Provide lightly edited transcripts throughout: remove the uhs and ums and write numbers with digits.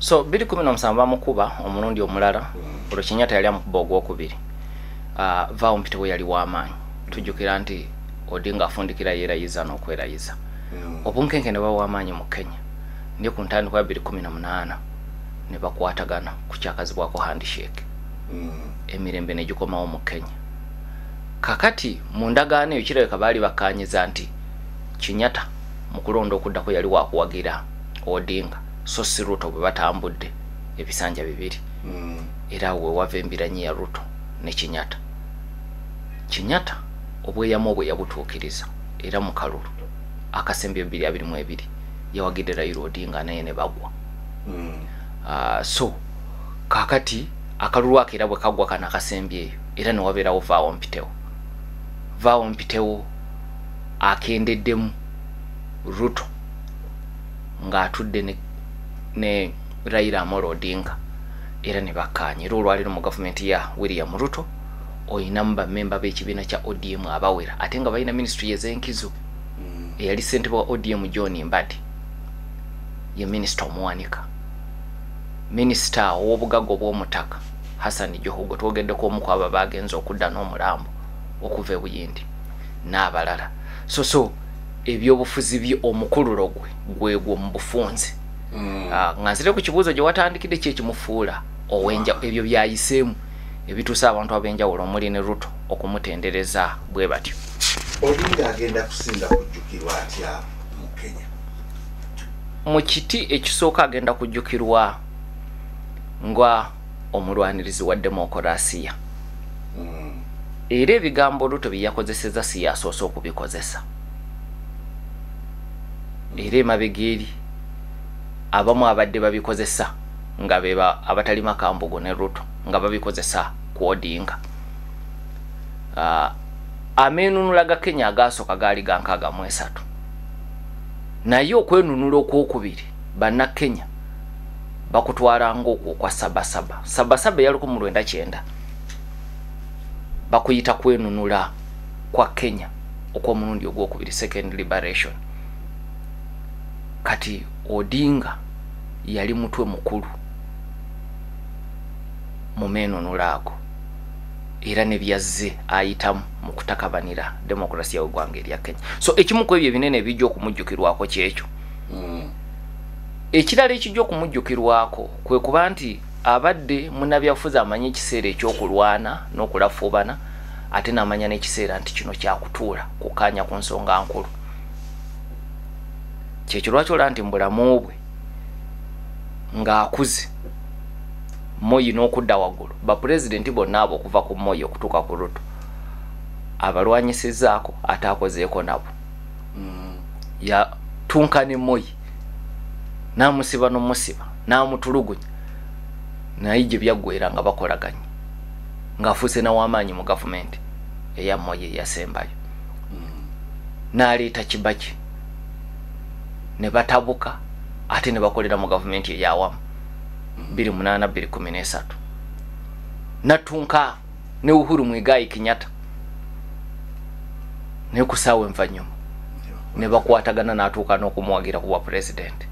So 2017 bamukuba omulundi omulala olwo Kenyatta yali amukuba ogwokubiri. Vaawo Mpitewo yali w'amaanyi. Tujjukira nti Odinga afundikira yeerayiza n'okwerayiza. Obunkenke ne baba w'amaanyi mu Kenya. Ndi ku ntandikwa ya 2018 ne bakwatagana ku kyakazibwako handshake. Emirembe ne gikomawo mu Kenya. Kakati mu ndagaano eyo kirabika baali bakkaanyiza nti Kenyatta mu kulonda okuddako yali waakuwagira Odinga so si Ruto bwe batambudde ebisanja bibiri. Era we wava embiranyi ya Ruto ne Kenyatta. Kenyatta obweyamu bwe yabutuukiriza era mu kalulu akasembe 2022 yawagidde Raila Odinga naye ne bagwa. So kakati akalulu akera bwe kagwa kana akasembe eyo era ne wabeerawo Vaawo Mpitewo. Vaawo Mpitewo akendeddemu Ruto ng'atudde ne Raila Amolo Odinga era ne bakkaanya. Era olwaliro mu gavumenti ya William Ruto oyinamu bammemba b'ekibiina kya ODM abawera ate nga balina ministry ez'enkizo. Eyali ssentebe wa ODM John Mbadi ye minisita omuwanika. Minisita ow'obugagga obw'omutaka Hassan Joho gwe twogeddeko omu ku abo baagenza okudda n'omulambo okuva e Buyindi n'abalala. So ebyobufuzi bye omukululo gwe mu bufunze. Nga nzire ku kibuuzo gye watandikidde kyekimufuula owenja ebyo byayiseemu ebituusa abantu ab'enjawulo omuli ne Ruto okumutendereza bwe batyo. Odinga agenda kusinga kujjukirwa atya mu Kenya? Mu kiti ekisooka agenda kujjukirwa nga omulwanirizi wa demokolasiya. Era ebigambo Ruto bye yakozeseza si yasoose okubikozesa. Era emabega eri abamu abadde babikozesa nga beba abatali makambugo ne Ruto nga babikozesa ku Odinga. Ameenunula ga Kenya agaasoka gaali ga 63. Naye okwenunula okwokubiri banna Kenya bakutwala ng'okwo kwa Sabasaba yali ku 1999. Bakuyita kwenunula kwa Kenya okw'omulundi ogwokubiri, second liberation. Kati Odinga yali mutwe mukulu mu meenunula ago era ne byazze ayitamu mu kutakabanira demokrasiya y'eggwanga erya Kenya. So ekimu ku ebyo ebinene ebijja okumujjukirwako kyekyo. Ekirala ekijja okumujjukirwako kwe kuba nti abadde munnabyabufuzi amanyi ekiseera ekyokulwana n'okulafuubana ate n'amanya n'ekiseera nti kino kyakutuula kukaanya ku nsonga nkulu. Kyekyo lwaki olaba nti mbulamu bwe ng'akuze Moi n'okudda waggulu bapulezidenti bonna abo okuva ku Moi okutuuka ku Ruto abalwanyisizaako ate akozeeko nabo. Yatunka ne Moi n'amusiba n'omusiba n'amutulugunya naye gye byaggweera nga bakolaganye ng'afuuse n'aw'amaanyi mu gavumenti eya Moi eyasembayo. N'aleeta Kibaki ne batabuka ate ne bakolera mu gavumenti eyawamu 2008-2013. Natunka ne Uhuru Muigai Kenyatta ne kusaawa envanyuma ne bakwatagana n'atuuka n'okumuwagira ku bwa pulezidenti.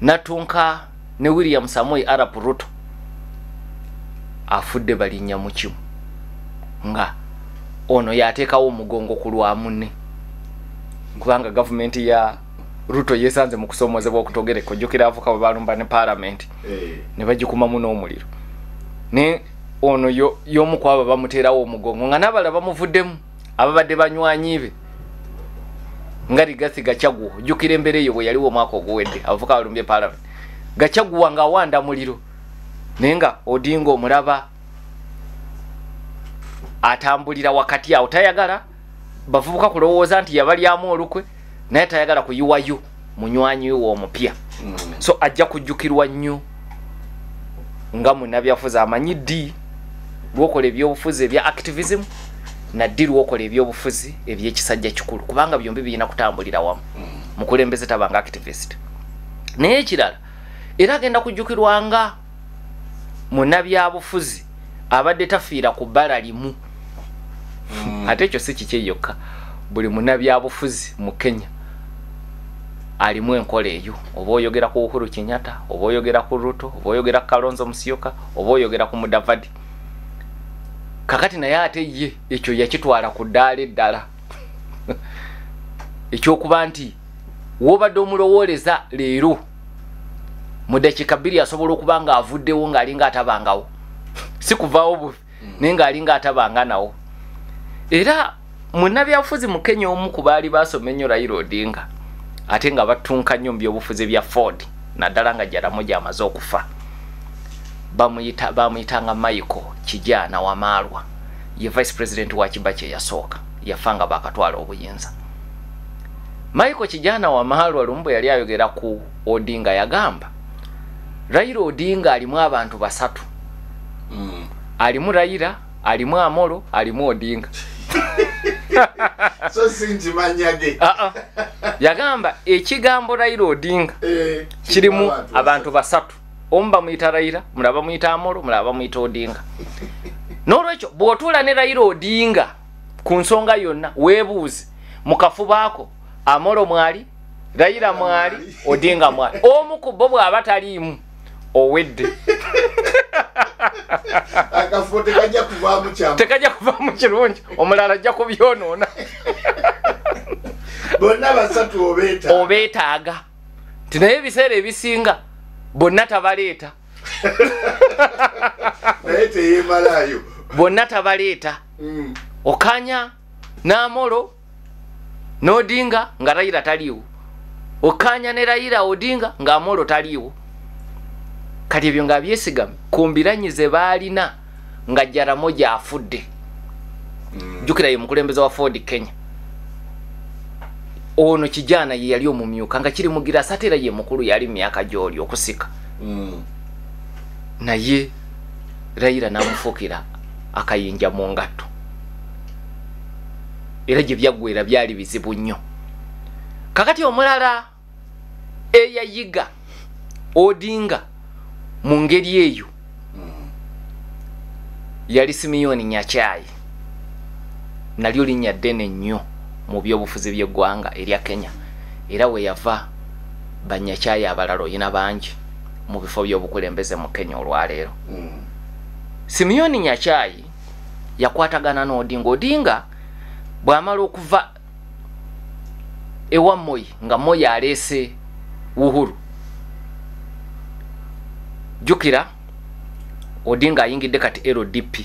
Natunka ne William Samoei Arap Ruto afudde balinnya mu kimu nga ono yateekawo omugongo ku lwa munne kubanga gavumenti ya Ruto yesanze mu kusoomozebwa okutogereka ojjukira avuka bwe balumba ne parliament ne bagikumamu n'omuliro. Ne ono y'omu ku abo bamuteerawo omugongo nga n'abalala bamuvuddemu ababadde banywanyi be nga Rigathi Gachagua. Ojjukira embeera eyo bwe yaliwo omwaka oguwedde avuka balumbye parliament. Gachagua nga awanda muliro naye nga Odinga omulaba atambulira wakati awo tayagala bavubuka kulowooza nti yabalyamu olukwe naye tayagala kuyiwayo munywanyi we omupya. So ajja kujjukirwa nnyo nga munnabyabufuzi amanyi ddi lw'okola ebyobufuzi ebya activism na ddi lw'okola ebyobufuzi eby'ekisajja kikulu kubanga byombi birina kutambulira wamu. Mukulembeze tabanga activist. Naye ekirala era agenda kujjukirwa nga munnabyabufuzi abadde tafiira ku bbala limu. Ate ekyo si kikye yokka, buli munnabyabufuzi mu Kenya alimu enkola eyo oba oyogera ku Uhuru Kenyatta oba oyogera ku Ruto oba oyogera ku Kalonzo Musyoka oba oyogera ku Mudavadi kakati naye ate ye ekyo yakitwala ku ddaala eddala ekyokuba nti wobadde omulowooleza leero mu dakiika 2 asobola okuba nga avuddewo ng'alinga atabangawo si kuvaawo buvi naye ng'alinga atabanga nawo era munnabyabufuzi mu Kenya omu ku baali baasoma ennyo Raila Odinga ate nga batunka nnyo mu byobufuzi bya Ford naddala nga Jaramogi amaze okufa bamuyitanga Michael Kijana Wamalwa ye vice president wa Kibaki yasooka yafa nga bakatwala obuyinza. Michael Kijana Wamalwa lumbo yali ayogera ku Odinga yagamba Raila Odinga alimu abantu basatu alimu Raila alimu Amolo alimu Odinga so sinjimanyage yagamba ekigambo Raila Odinga kirimu abantu basatu omba muyita Raila mulaba muyita Amolo mulaba muyita Odinga n'olwekyo bw'otuula ne Raila Odinga ku nsonga yonna weebuuze mu kafubaako Amolo mwali Raila mwali Odinga mwali omu ku bo bw'aba taliimu owedde akafo tekajja kuvaamu kyamu tekajja kuvaamu kirungi omulala ajja kubyonoona bonna basatu obeetaaga nti naye ebiseera ebisinga bonna tabaleeta naye teyeemalaayo bonna tabaleeta okanya n'Amolo n'Odinga nga Raila taliiwo okanya ne Raila Odinga nga Amolo taliiwo kati ebyo nga byesigame ku mbiranyize baalina nga Jaramogi afudde jjukira ye mukulembeze wa Ford Kenya ono Kijana ye yali omumyuka nga kiri mugira satera ye mukulu yali myaka gyoli okusika naye Raila namufukira akayinja mu ngatto era gye byaggwera byali bizibu nnyo kakati omulala eyayiga Odinga mu ngeri eyo yali Simeon Nyachayi nalyo linnya ddene nnyo mu byobufuzi by'eggwanga erya Kenya era we yava Banyachayi abalala oyina bangi mu bifo by'obukulembeze mu Kenya olwaleero Simeon Nyachayi yakwatagana n'Odinga Odinga bw'amala okuva ewa Moi nga Moi aleese Uhuru jukira Odinga ayingidde kati LDP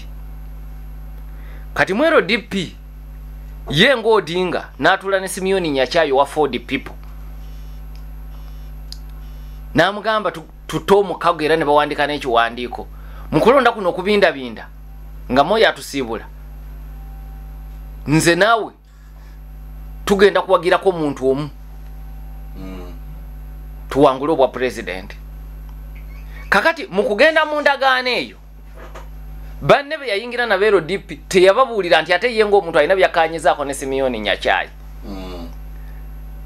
kati mu LDP ye ngo Odinga n'atula ne Simeon Nyachayi wa Ford People n'amugamba tutomu kago era ne bawandika n'ekiwandiiko mu kulonda kuno okubindabinda nga Moi atusiibula nze naawe tugenda kuwagirako omuntu omu tuwangule obwa president kakati mu kugenda mu ndagaano eyo banne be yayingira na LDP teyababuulira nti ate ye ng'omuntu alina byakanyizaako ne Simeon Nyachayi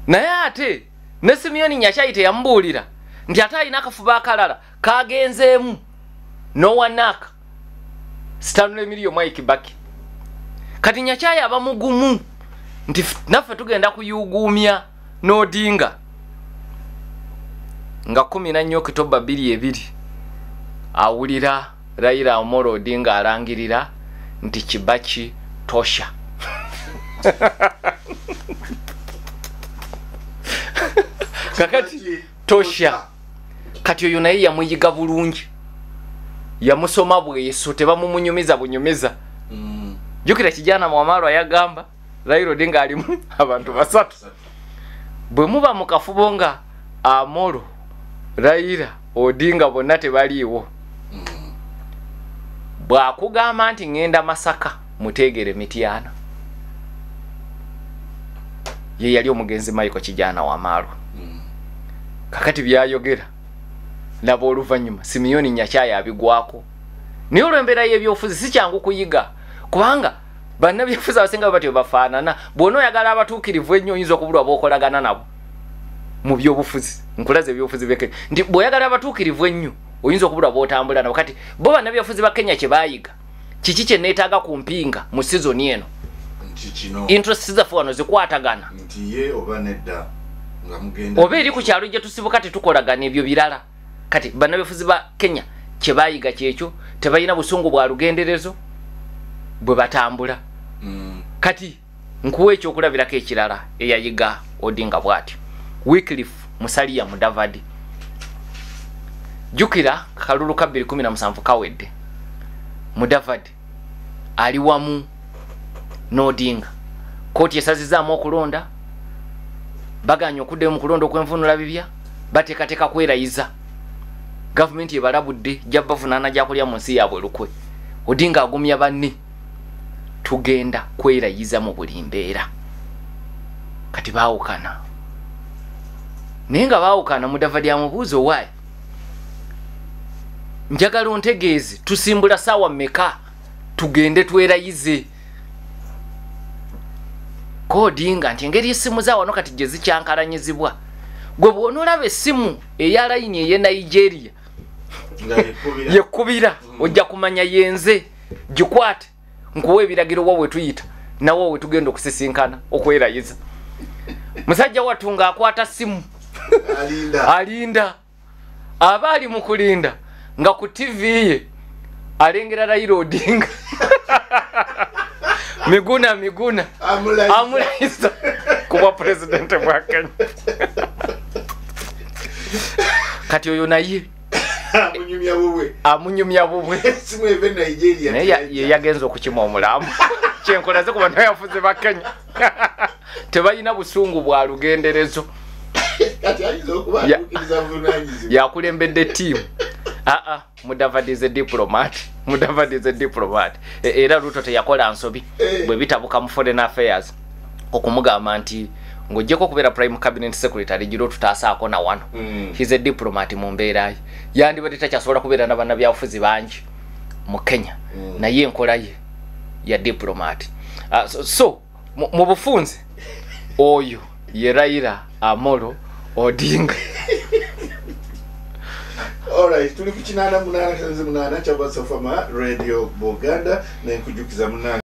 naye ate ne Simeon Nyachayi teyamubuulira nti ate alina akafuba akalala kagenzeemu n'owanaka Stanley Emilio Mwai Kibaki kati Nyachayi aba mugumu nti naffe tugenda kuyuguumya n'Odinga nga 14 Oktoba 2022 awulira Raila Amolo Odinga alangirira nti Kibaki tosha kakati tosha kati oyo naye yamuyiga bulungi yamusoma bweso tebamumunyumiza bunyumiza jukira Kijana Wamalwa yagamba Raila Odinga alimu abantu basatu bwe muba mu kafubo nga Amolo Raila Odinga bonna tebaliiwo bw'akugamba nti ngenda Masaka muteegere Mityana ye yali omugenzi Michael Kijana Wamalwa kakati byayogera nabo oluvannyuma Simeon Nyachayi abigwako naye olw'embeera y'ebyobufuzi si kyangu kuyiga kubanga bannabyobufuzi abasinga batyo bafaanana bw'ona oyagala abatuukirivu ennyo oyinza okubulwa b'okolagana nabo mu byobufuzi nkulaze ebyobufuzi b'e Kenya nti bw'oyagala abatuukirivu ennyo oyinza okubulwa b'otambula nabo kati bo bannabyobufuzi ba Kenya kye baayiga kiki kye neetaaga ku mpinga mu sizoni eno nti kino interest zaffe wano zikwatagana nti ye oba nedda oba eri ku kyalo gye tusibuka tetukolagana ebyo birala kati bannabefuzi ba Kenya kye bayiga kyekyo tebalina busungu bwa lugenderezo bwe batambula kati nkuwa ekyokulabirako ekirala eyayiga Odinga bw'atyo Wycliffe Musalia Mudavadi jukira kalulu ka 2017 kawedde Mudavadi ali wamu n'Odinga kooti esazizaamu okulonda baganya okudde mu kulonda okwenvunula bibya bateekateeka kwerayiza gavumenti ebalabudde jabbavunaana gyakulya mu nsi yaabwe lukwe Odinga agumya banne tugenda kwerayiza mu buli mbeera kati baawukana naye nga baawukana Mudavadi amubuuza owaayi njagala ontegeeze tusimbula saawa mmeka tugende twerayize Odinga nti engeri essimu za wano kati gye zikyankalanyizibwa gwe bw'onoolaba essimu eya layini ey'e Nigeria yekubira ojja kumanya yenze gikwate nkuwa ebiragiro wa bwe tuyita nawo we tugenda okusisinkana okwerayiza musajja wattu ng'akwata ssimu alinda aba ali mu kulinda nga ku TV ye alengera Raila Odinga Miguna amulayiza kuba president wa Kenya kati oyo naye amunyumya bubwe simu eve Nigeria naye yagenza okukima omulamu kyenkolaze kuba nayafuze ba Kenya tebalina busungu bwa lugenderezo kati ayizo okuba akukiriza buvunaanyizibwa yakulembedde ttiimu Mudavadi is a diplomat era Ruto teyakola nsobi bwe bitabuka mu foreign affairs okumugamba nti ng'ojjeko okubeera prime cabinet secretary giro tutaasaako na wano he's a diplomat mu mbeera ye yandibadde takyasobola kubeera na bannabyabufuzi bangi mu Kenya naye enkola ye ya diplomat so mu bufunze oyo ye Raila Amolo Odinga. Alright, tuli ku 8 8 8 cha Basafama Radio Buganda na nkujukiza munana